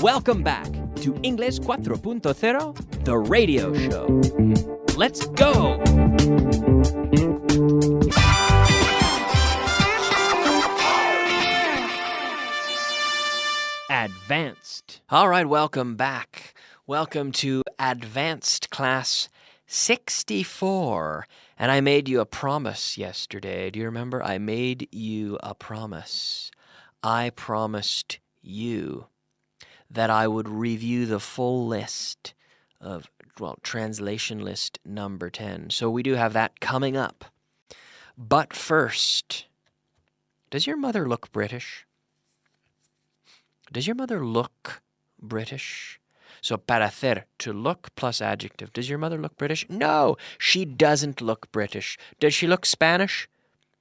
Welcome back to Inglés 4.0, the radio show. Let's go! Advanced. All right, welcome back. Welcome to Advanced Class 64. And I made you a promise yesterday. Do you remember? I made you a promise. I promised you that I would review the full list of, translation list number 10. So we do have that coming up. But first, does your mother look British? Does your mother look British? So parecer, to look plus adjective. Does your mother look British? No, she doesn't look British. Does she look Spanish?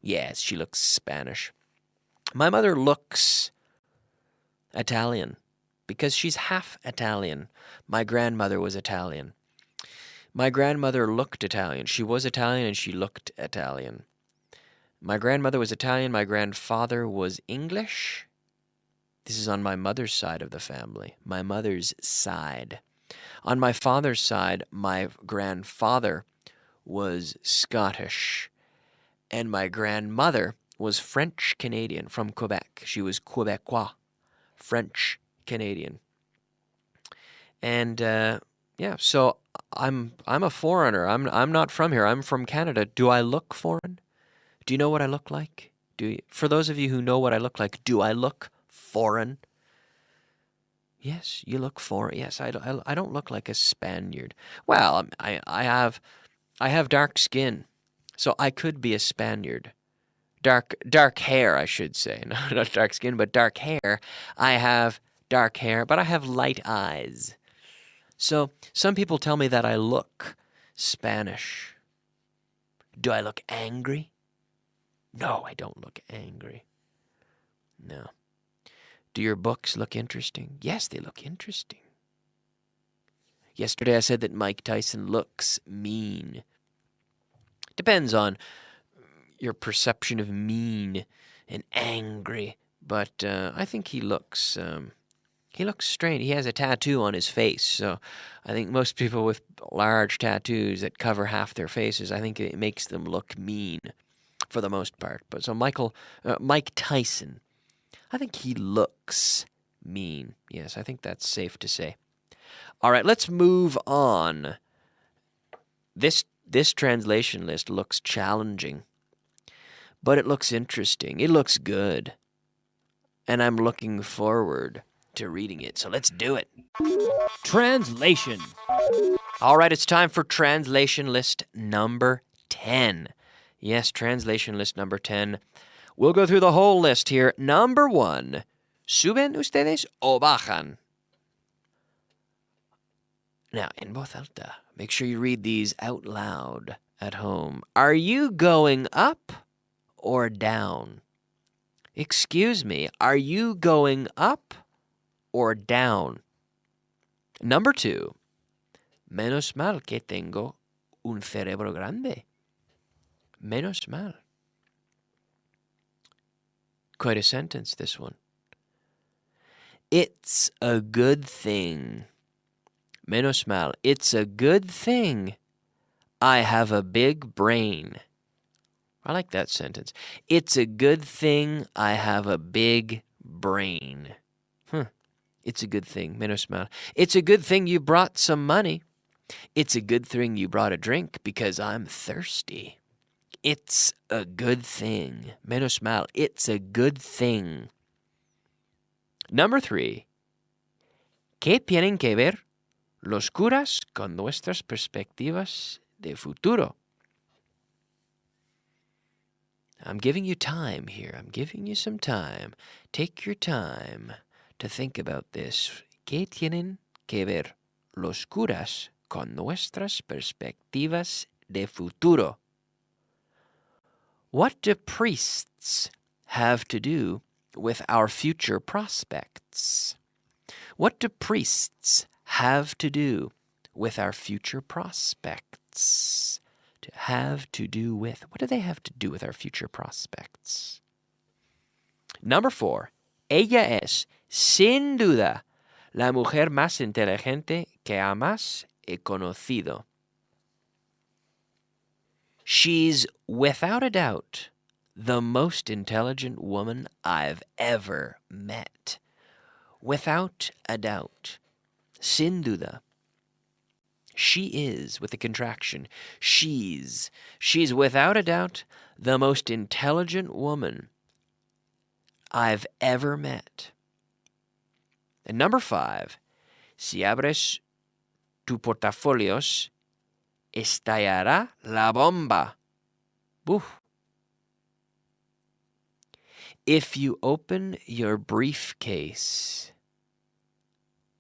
Yes, she looks Spanish. My mother looks Italian because she's half Italian. My grandmother was Italian. My grandmother looked Italian. She was Italian and she looked Italian. My grandmother was Italian. My grandfather was English. This is on my mother's side of the family, my mother's side. On my father's side, my grandfather was Scottish, and my grandmother was French-Canadian from Quebec. She was Quebecois, French-Canadian. And so I'm a foreigner. I'm not from here. I'm from Canada. Do I look foreign? Do you know what I look like? For those of you who know what I look like, do I look foreign? Yes, you look foreign. Yes, I don't look like a Spaniard. Well, I have dark skin, so I could be a Spaniard. Dark hair, I should say. No, not dark skin, but dark hair. I have dark hair, but I have light eyes. So some people tell me that I look Spanish. Do I look angry? No, I don't look angry. No. Do your books look interesting? Yes, they look interesting. Yesterday I said that Mike Tyson looks mean. Depends on your perception of mean and angry, but I think he looks strange. He has a tattoo on his face, so I think most people with large tattoos that cover half their faces, I think it makes them look mean for the most part. But so Mike Tyson, I think he looks mean. Yes, I think that's safe to say. All right, let's move on. This translation list looks challenging, but it looks interesting. It looks good, and I'm looking forward to reading it. So let's do it. Translation. All right, it's time for translation list number 10. Yes, translation list number 10. We'll go through the whole list here. Number 1, ¿suben ustedes o bajan? Now, en voz alta, make sure you read these out loud at home. Are you going up or down? Excuse me, are you going up or down? Number 2, menos mal que tengo un cerebro grande. Menos mal. Quite a sentence, this one. It's a good thing. Menos mal. It's a good thing. I have a big brain. I like that sentence. It's a good thing I have a big brain. It's a good thing. Menos mal. It's a good thing you brought some money. It's a good thing you brought a drink because I'm thirsty. It's a good thing. Menos mal. It's a good thing. Number 3. ¿Qué tienen que ver los curas con nuestras perspectivas de futuro? I'm giving you time here. I'm giving you some time. Take your time to think about this. ¿Qué tienen que ver los curas con nuestras perspectivas de futuro? What do priests have to do with our future prospects? What do priests have to do with our future prospects? To have to do with. What do they have to do with our future prospects? Number 4. Ella es, sin duda, La mujer más inteligente que jamás he conocido. She's, without a doubt, the most intelligent woman I've ever met. Without a doubt. Sin duda. She is, with a contraction. She's without a doubt the most intelligent woman I've ever met. And number 5, si abres tu portafolios, estallará la bomba. Oof. If you open your briefcase,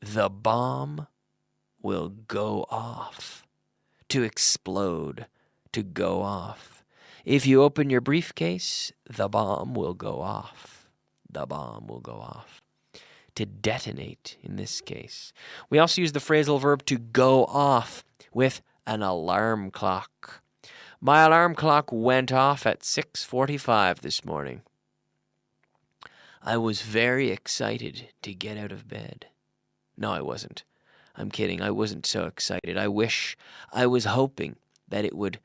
the bomb will go off. To explode, to go off. If you open your briefcase, the bomb will go off. The bomb will go off. To detonate, in this case. We also use the phrasal verb to go off with an alarm clock. My alarm clock went off at 6:45 this morning. I was very excited to get out of bed. No, I wasn't. I'm kidding. I wasn't so excited. I was hoping that it would,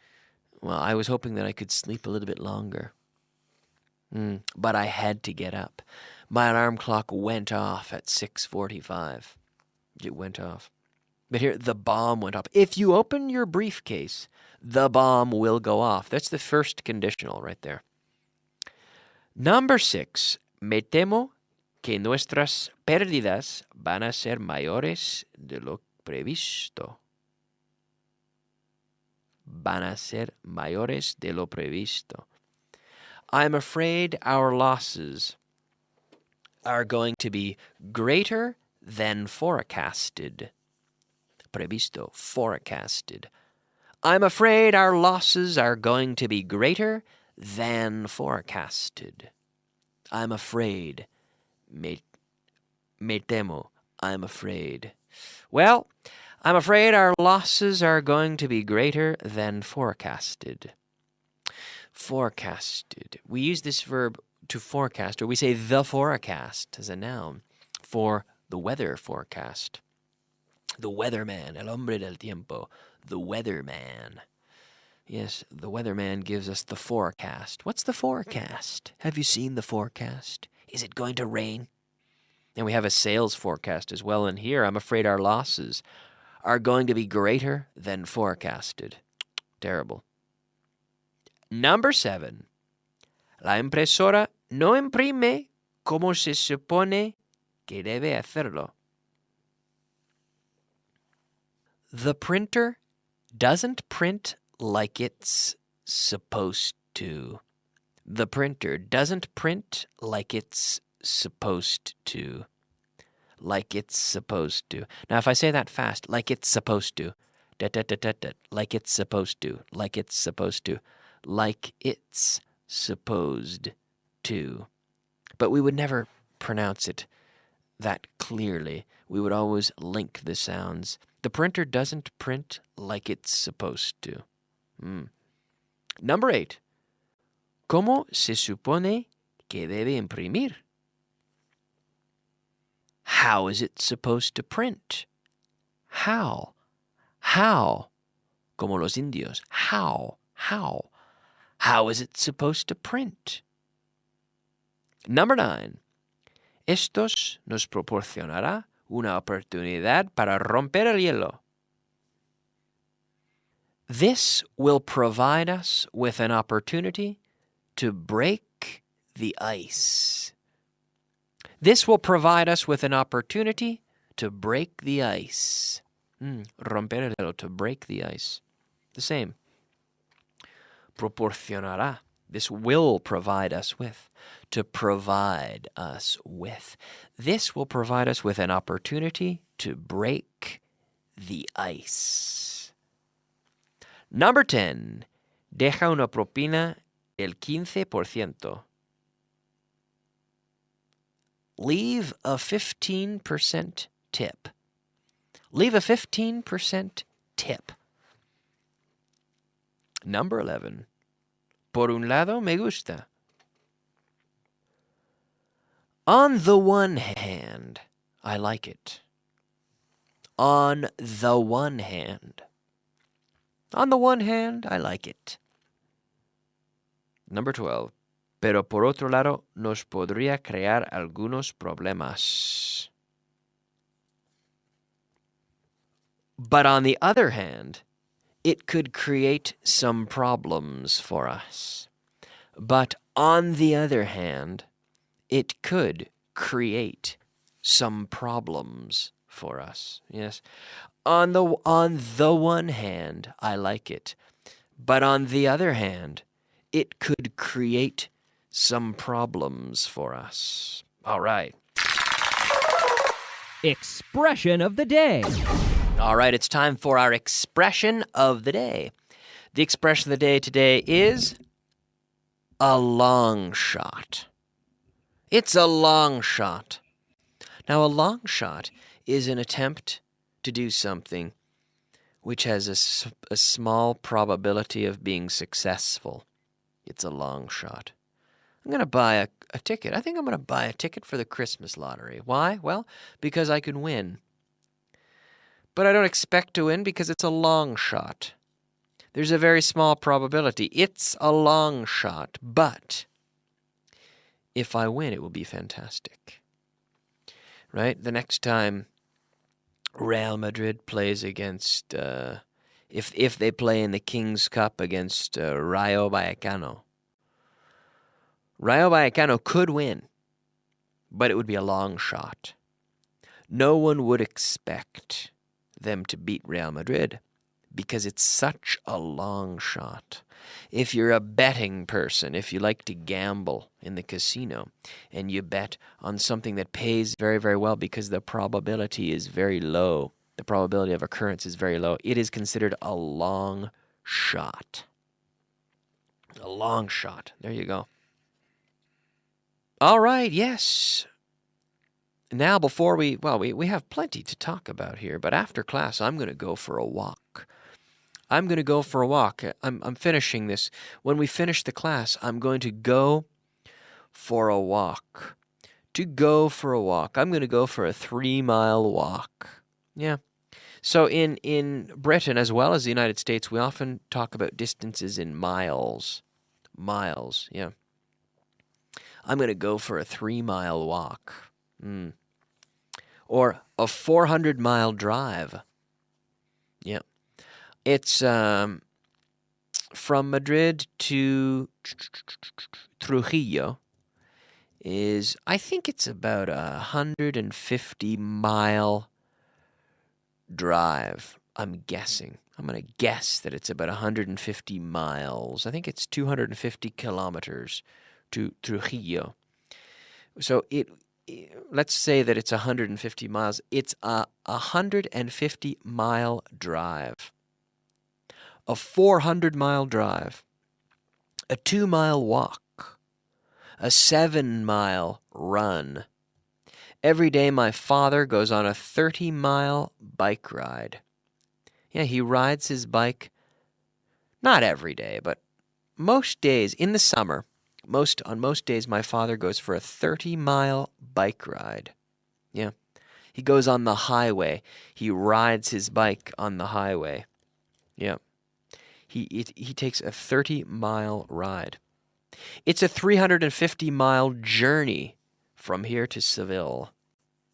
I was hoping that I could sleep a little bit longer. But I had to get up. My alarm clock went off at 6:45. It went off. But here, the bomb went off. If you open your briefcase, the bomb will go off. That's the first conditional right there. Number 6, me temo que nuestras pérdidas van a ser mayores de lo previsto. Van a ser mayores de lo previsto. I'm afraid our losses are going to be greater than forecasted. Previsto, forecasted. I'm afraid our losses are going to be greater than forecasted. I'm afraid. Me temo. I'm afraid. Well, I'm afraid our losses are going to be greater than forecasted. Forecasted. We use this verb to forecast, or we say the forecast as a noun for the weather forecast. The weatherman, el hombre del tiempo, the weatherman. Yes, the weatherman gives us the forecast. What's the forecast? Have you seen the forecast? Is it going to rain? And we have a sales forecast as well. And here, I'm afraid our losses are going to be greater than forecasted. Terrible. Number 7. La impresora no imprime como se supone que debe hacerlo. The printer doesn't print like it's supposed to. The printer doesn't print like it's supposed to. Like it's supposed to. Now, if I say that fast, like it's supposed to. Like it's supposed to. Like it's supposed to. Like it's supposed to. But we would never pronounce it that clearly. We would always link the sounds. The printer doesn't print like it's supposed to. Number 8. ¿Cómo se supone que debe imprimir? How is it supposed to print? How? How? Como los indios. How? How? How is it supposed to print? Number 9. Estos nos proporcionará una oportunidad para romper el hielo. This will provide us with an opportunity to break the ice. This will provide us with an opportunity to break the ice. Romper el hielo, to break the ice. The same. Proporcionará. This will provide us with. To provide us with. This will provide us with an opportunity to break the ice. Number 10. Deja una propina del 15%. Leave a 15% tip. Leave a 15% tip. Number 11. Por un lado, me gusta. On the one hand, I like it. on the one hand. On the one hand, I like it. Number 12. Pero por otro lado, nos podría crear algunos problemas. But on the other hand, it could create some problems for us. But on the other hand, it could create some problems for us. Yes. On the one hand, I like it. But on the other hand, it could create some problems for us. All right. Expression of the day. All right, it's time for our expression of the day. The expression of the day today is a long shot. It's a long shot. Now, a long shot is an attempt to do something which has a small probability of being successful. It's a long shot. I'm going to buy a ticket. I think I'm going to buy a ticket for the Christmas lottery. Why? Well, because I can win. But I don't expect to win because it's a long shot. There's a very small probability. It's a long shot, but if I win, it will be fantastic. Right? The next time Real Madrid plays against, if they play in the King's Cup against Rayo Vallecano, Rayo Vallecano could win, but it would be a long shot. No one would expect them to beat Real Madrid because it's such a long shot. If you're a betting person, if you like to gamble in the casino and you bet on something that pays very, very well because the probability is very low, the probability of occurrence is very low, it is considered a long shot. A long shot. There you go. All right, yes. Now, before we have plenty to talk about here, but after class, I'm going to go for a walk. I'm finishing this. When we finish the class, I'm going to go for a walk. I'm going to go for a 3-mile walk. Yeah. So in Britain, as well as the United States, we often talk about distances in miles. Miles, yeah. I'm going to go for a 3-mile walk. Or a 400-mile drive. Yeah. It's from Madrid to Trujillo I think it's about a 150-mile drive. I'm guessing. I'm going to guess that it's about 150 miles. I think it's 250 kilometers to Trujillo. So let's say that it's 150 miles. It's a 150-mile drive, a 400-mile drive, a 2-mile walk, a 7-mile run. Every day my father goes on a 30-mile bike ride. Yeah, he rides his bike, not every day, but most days in the summer. On most days, my father goes for a 30-mile bike ride. Yeah. He goes on the highway. He rides his bike on the highway. Yeah. He takes a 30-mile ride. It's a 350-mile journey from here to Seville,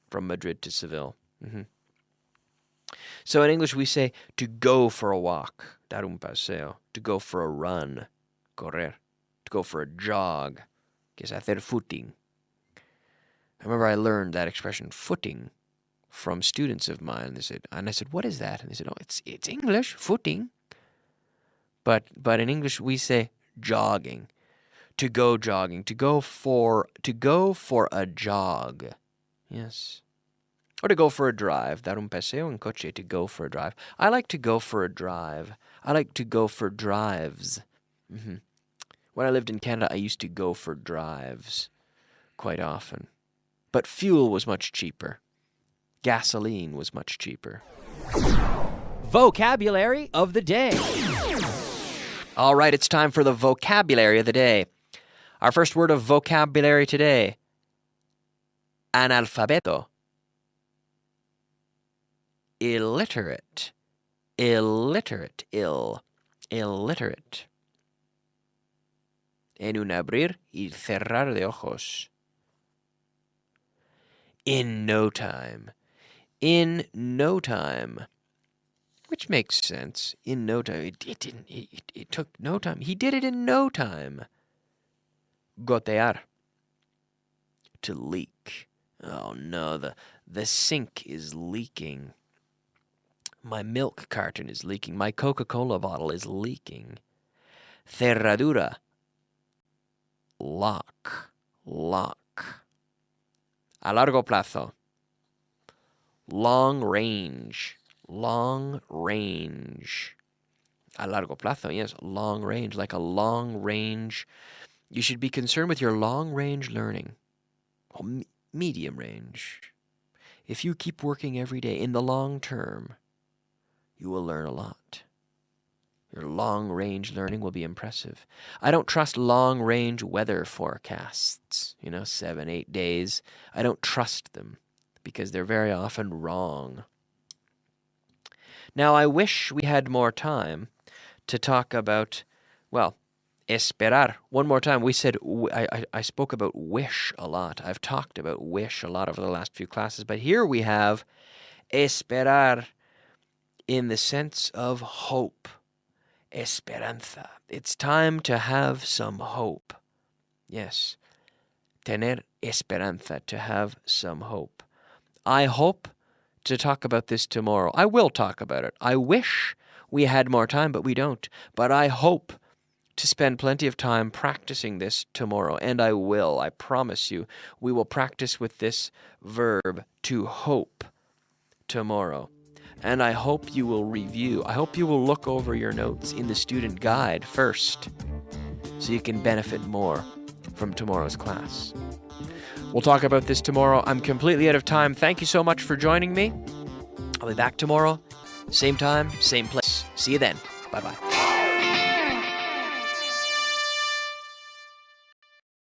from Madrid to Seville. Mm-hmm. So in English, we say to go for a walk, dar un paseo, to go for a run, correr, to go for a jog, que es hacer footing. I remember I learned that expression, footing, from students of mine. And I said, what is that? And they said, oh, it's English, footing. But in English, we say jogging, to go jogging, to go for a jog. Yes. Or to go for a drive. Dar un paseo en coche, to go for a drive. I like to go for a drive. I like to go for drives. Mm-hmm. When I lived in Canada, I used to go for drives quite often. But fuel was much cheaper. Gasoline was much cheaper. Vocabulary of the day. All right, it's time for the vocabulary of the day. Our first word of vocabulary today, analfabeto. illiterate. Illiterate. Illiterate. En un abrir y cerrar de ojos. In no time. In no time. Which makes sense. In no time. It took no time. He did it in no time. Gotear. To leak. Oh no, the sink is leaking. My milk carton is leaking. My Coca-Cola bottle is leaking. Cerradura. Lock. Lock. A largo plazo. Long range. Long range. A largo plazo, yes, long range, like a long range. You should be concerned with your long range learning. Well, medium range. If you keep working every day in the long term, you will learn a lot. Your long-range learning will be impressive. I don't trust long-range weather forecasts, 7, 8 days. I don't trust them because they're very often wrong. Now, I wish we had more time to talk about, esperar. One more time, we said, I spoke about wish a lot. I've talked about wish a lot over the last few classes, but here we have esperar in the sense of hope. Esperanza. It's time to have some hope. Yes. Tener esperanza, to have some hope. I hope to talk about this tomorrow. I will talk about it. I wish we had more time, but we don't. But I hope to spend plenty of time practicing this tomorrow. And I will. I promise you. We will practice with this verb, to hope, tomorrow. And I hope you will review. I hope you will look over your notes in the student guide first so you can benefit more from tomorrow's class. We'll talk about this tomorrow. I'm completely out of time. Thank you so much for joining me. I'll be back tomorrow. Same time, same place. See you then. Bye-bye.